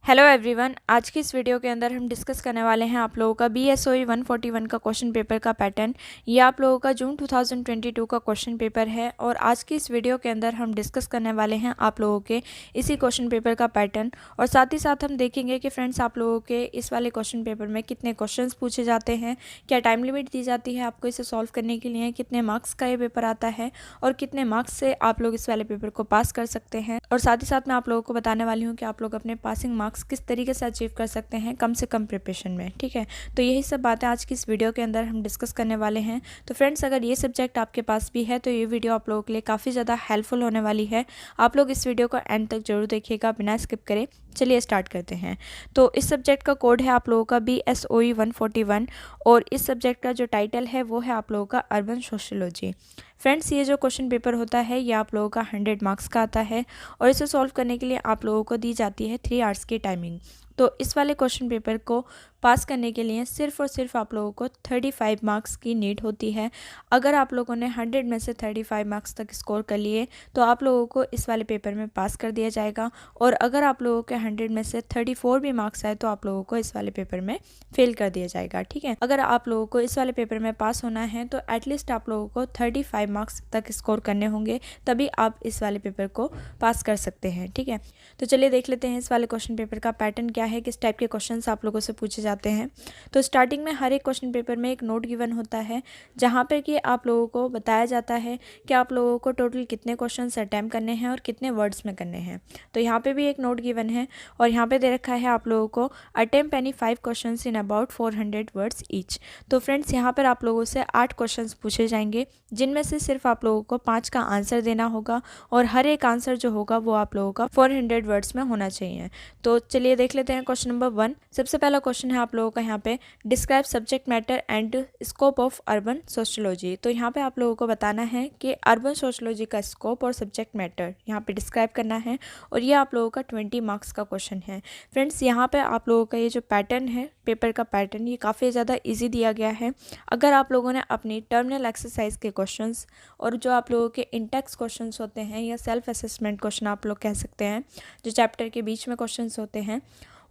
Hello everyone, आज की इस वीडियो के अंदर हम डिस्कस करने वाले हैं आप लोगों का BSOE 141 का क्वेश्चन पेपर का पैटर्न। ये आप लोगों का जून 2022 का क्वेश्चन पेपर है और आज की इस वीडियो के अंदर हम डिस्कस करने वाले हैं आप लोगों के इसी क्वेश्चन पेपर का पैटर्न। और साथ ही साथ हम देखेंगे कि फ्रेंड्स आप लोगों के इस वाले क्वेश्चन पेपर में कितने क्वेश्चन पूछे जाते हैं, क्या टाइम लिमिट दी जाती है आपको इसे सॉल्व करने के लिए, कितने मार्क्स का ये पेपर आता है और कितने मार्क्स से आप लोग इस वाले पेपर को पास कर सकते हैं। और साथ ही साथ मैं आप लोगों को बताने वाली हूँ कि आप लोग अपने पासिंग मार्क्स किस तरीके से अचीव कर सकते हैं कम से कम प्रिपरेशन में। ठीक है, तो यही सब बातें आज की इस वीडियो के अंदर हम डिस्कस करने वाले हैं। तो फ्रेंड्स, अगर ये सब्जेक्ट आपके पास भी है तो ये वीडियो आप लोगों के लिए काफ़ी ज़्यादा हेल्पफुल होने वाली है। आप लोग इस वीडियो को एंड तक जरूर देखिएगा बिना स्किप करे। चलिए स्टार्ट करते हैं। तो इस सब्जेक्ट का कोड है आप लोगों का BSOE 141 और इस सब्जेक्ट का जो टाइटल है वो है आप लोगों का अर्बन सोशियोलॉजी। फ्रेंड्स, ये जो क्वेश्चन पेपर होता है ये आप लोगों का 100 मार्क्स का आता है और इसे सॉल्व करने के लिए आप लोगों को दी जाती है 3 आवर्स की टाइमिंग। तो इस वाले क्वेश्चन पेपर को पास करने के लिए सिर्फ और सिर्फ आप लोगों को 35 मार्क्स की नीड होती है। अगर आप लोगों ने 100 में से 35 मार्क्स तक स्कोर कर लिए तो आप लोगों को इस वाले पेपर में पास कर दिया जाएगा। और अगर आप लोगों के 100 में से 34 भी मार्क्स आए तो आप लोगों को इस वाले पेपर में फेल कर दिया जाएगा। ठीक है, अगर आप लोगों को इस वाले पेपर में पास होना है तो एटलीस्ट आप लोगों को 35 मार्क्स तक स्कोर करने होंगे, तभी आप इस वाले पेपर को पास कर सकते हैं। ठीक है, तो चलिए देख लेते हैं इस वाले क्वेश्चन पेपर का पैटर्न क्या है, किस टाइप के क्वेश्चंस आप लोगों से पूछे जाते हैं। तो स्टार्टिंग में हर एक क्वेश्चन पेपर में एक नोट गिवन होता है जहाँ पे कि आप लोगों को बताया जाता है कि आप लोगों को टोटल कितने क्वेश्चंस अटैम्प्ट करने हैं और कितने वर्ड्स में करने हैं। तो यहाँ पे भी एक नोट गिवन है और यहाँ पे दे रखा है आप लोगों को attempt any 5 questions in about 400 words each. तो फ्रेंड्स, यहाँ पर आप लोगों से 8 क्वेश्चंस पूछे जाएंगे जिनमें से सिर्फ आप लोगों को 5 का आंसर देना होगा और हर एक आंसर जो होगा वो आप लोगों का 400 वर्ड्स में होना चाहिए। तो चलिए देख लेते हैं क्वेश्चन नंबर 1। सबसे पहला क्वेश्चन है आप लोगों का यहाँ पे describe subject matter and scope of urban sociology. तो यहाँ पे आप लोगों को बताना है कि अर्बन सोशियोलॉजी का स्कोप और सब्जेक्ट मैटर यहाँ पे डिस्क्राइब करना है और ये आप लोगों का 20 मार्क्स का क्वेश्चन है। फ्रेंड्स, यहाँ पे आप लोगों का ये जो पैटर्न है पेपर का पैटर्न ये काफ़ी ज़्यादा ईजी दिया गया है। अगर आप लोगों ने अपनी टर्मिनल एक्सरसाइज के क्वेश्चंस और जो आप लोगों के इंटेक्स क्वेश्चंस होते हैं या सेल्फ असेसमेंट क्वेश्चन आप लोग कह सकते हैं, जो चैप्टर के बीच में क्वेश्चंस होते हैं,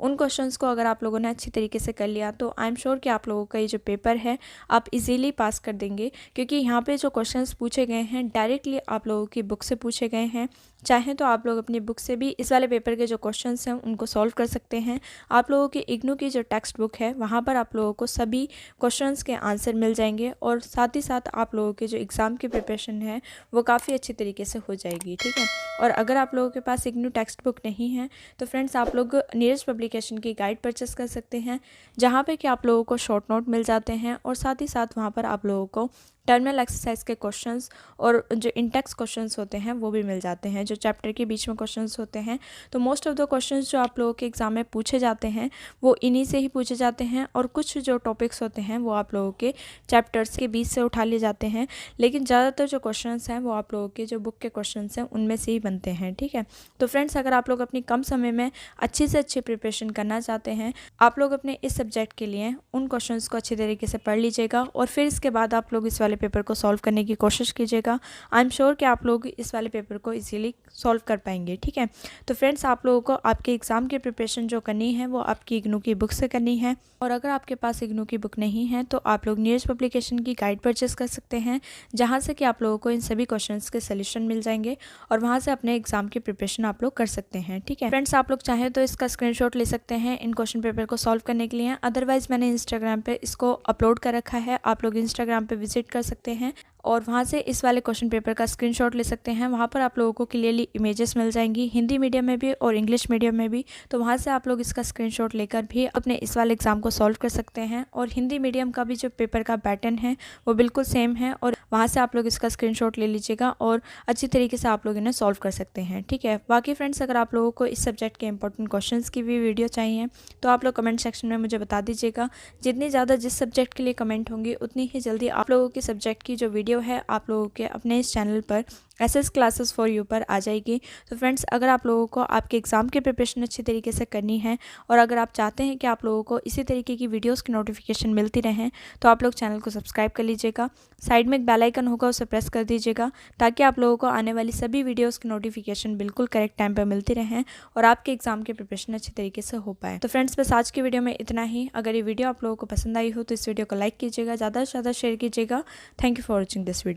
उन क्वेश्चंस को अगर आप लोगों ने अच्छी तरीके से कर लिया तो आई एम श्योर कि आप लोगों का ये जो पेपर है आप इजीली पास कर देंगे। क्योंकि यहाँ पे जो क्वेश्चंस पूछे गए हैं डायरेक्टली आप लोगों की बुक से पूछे गए हैं। चाहें तो आप लोग अपनी बुक से भी इस वाले पेपर के जो क्वेश्चंस हैं उनको सॉल्व कर सकते हैं। आप लोगों की इग्नू की जो टेक्स्ट बुक है वहाँ पर आप लोगों को सभी क्वेश्चंस के आंसर मिल जाएंगे और साथ ही साथ आप लोगों के जो एग्ज़ाम की प्रिपरेशन है वो काफ़ी अच्छी तरीके से हो जाएगी। ठीक है, और अगर आप लोगों के पास इग्नू टेक्स्ट बुक नहीं है तो फ्रेंड्स आप लोग नीरज पब्लिकेशन की गाइड परचेस कर सकते हैं, जहाँ पे कि आप लोगों को शॉर्ट नोट मिल जाते हैं और साथ ही साथ वहाँ पर आप लोगों को टर्मिनल एक्सरसाइज के क्वेश्चंस और जो इंटेक्स क्वेश्चंस होते हैं वो भी मिल जाते हैं, जो चैप्टर के बीच में क्वेश्चंस होते हैं। तो मोस्ट ऑफ द क्वेश्चंस जो आप लोगों के एग्जाम में पूछे जाते हैं वो इन्हीं से ही पूछे जाते हैं और कुछ जो टॉपिक्स होते हैं वो आप लोगों के चैप्टर्स के बीच से उठा लिए जाते हैं, लेकिन ज़्यादातर जो क्वेश्चंस हैं वो आप लोगों के जो बुक के क्वेश्चंस हैं उनमें से ही बनते हैं। ठीक है, तो फ्रेंड्स, अगर आप लोग अपनी कम समय में अच्छी से अच्छी प्रिपरेशन करना चाहते हैं, आप लोग अपने इस सब्जेक्ट के लिए उन क्वेश्चंस को अच्छी तरीके से पढ़ लीजिएगा और फिर इसके बाद आप लोग इस वाले पेपर को सॉल्व करने की कोशिश कीजिएगा। आई एम श्योर कि आप लोग इस वाले पेपर को इजीली सॉल्व कर पाएंगे। ठीक है, तो फ्रेंड्स, आप लोगों को आपके एग्ज़ाम की प्रिपरेशन जो करनी है वो आपकी इग्नू की बुक से करनी है और अगर आपके पास इग्नू की बुक नहीं है तो आप लोग नीरज पब्लिकेशन की गाइड परचेस कर सकते हैं, जहाँ से कि आप लोगों को इन सभी क्वेश्चंस के सोल्यूशन मिल जाएंगे और वहाँ से अपने एग्जाम की प्रिपरेशन आप लोग कर सकते हैं। ठीक है फ्रेंड्स, आप लोग चाहें तो इसका स्क्रीनशॉट ले सकते हैं इन क्वेश्चन पेपर को सॉल्व करने के लिए। अदरवाइज मैंने इंस्टाग्राम पे इसको अपलोड कर रखा है, आप लोग इंस्टाग्राम पे विजिट कर सकते हैं और वहाँ से इस वाले क्वेश्चन पेपर का स्क्रीनशॉट ले सकते हैं। वहाँ पर आप लोगों को क्लियरली इमेजेस मिल जाएंगी हिंदी मीडियम में भी और इंग्लिश मीडियम में भी, तो वहाँ से आप लोग इसका स्क्रीनशॉट लेकर भी अपने इस वाले एग्ज़ाम को सॉल्व कर सकते हैं। और हिंदी मीडियम का भी जो पेपर का पैटर्न है वो बिल्कुल सेम है और वहाँ से आप लोग इसका स्क्रीनशॉट ले लीजिएगा और अच्छी तरीके से आप लोग इन्हें सॉल्व कर सकते हैं। ठीक है, बाकी फ्रेंड्स, अगर आप लोगों को इस सब्जेक्ट के इंपॉर्टेंट क्वेश्चंस की भी वीडियो चाहिए तो आप लोग कमेंट सेक्शन में मुझे बता दीजिएगा। जितनी ज़्यादा जिस सब्जेक्ट के लिए कमेंट होंगी उतनी ही जल्दी आप लोगों के सब्जेक्ट की जो वीडियो है आप लोगों के अपने इस चैनल पर एसएस क्लासेस फॉर यू पर आ जाएगी। तो फ्रेंड्स, अगर आप लोगों को आपके एग्ज़ाम की प्रिपरेशन अच्छी तरीके से करनी है और अगर आप चाहते हैं कि आप लोगों को इसी तरीके की वीडियोस की नोटिफिकेशन मिलती रहें, तो आप लोग चैनल को सब्सक्राइब कर लीजिएगा। साइड में एक बेल आइकन होगा, उसे प्रेस कर दीजिएगा ताकि आप लोगों को आने वाली सभी वीडियोज़ की नोटिफिकेशन बिल्कुल करेक्ट टाइम पर मिलती रहें और आपके एग्ज़ाम की प्रिपरेशन अच्छी तरीके से हो पाए। तो फ्रेंड्स, बस आज की वीडियो में इतना ही। अगर ये वीडियो आप लोगों को पसंद आई हो तो इस वीडियो को लाइक कीजिएगा, ज़्यादा से ज़्यादा शेयर कीजिएगा। Thank you for watching this video.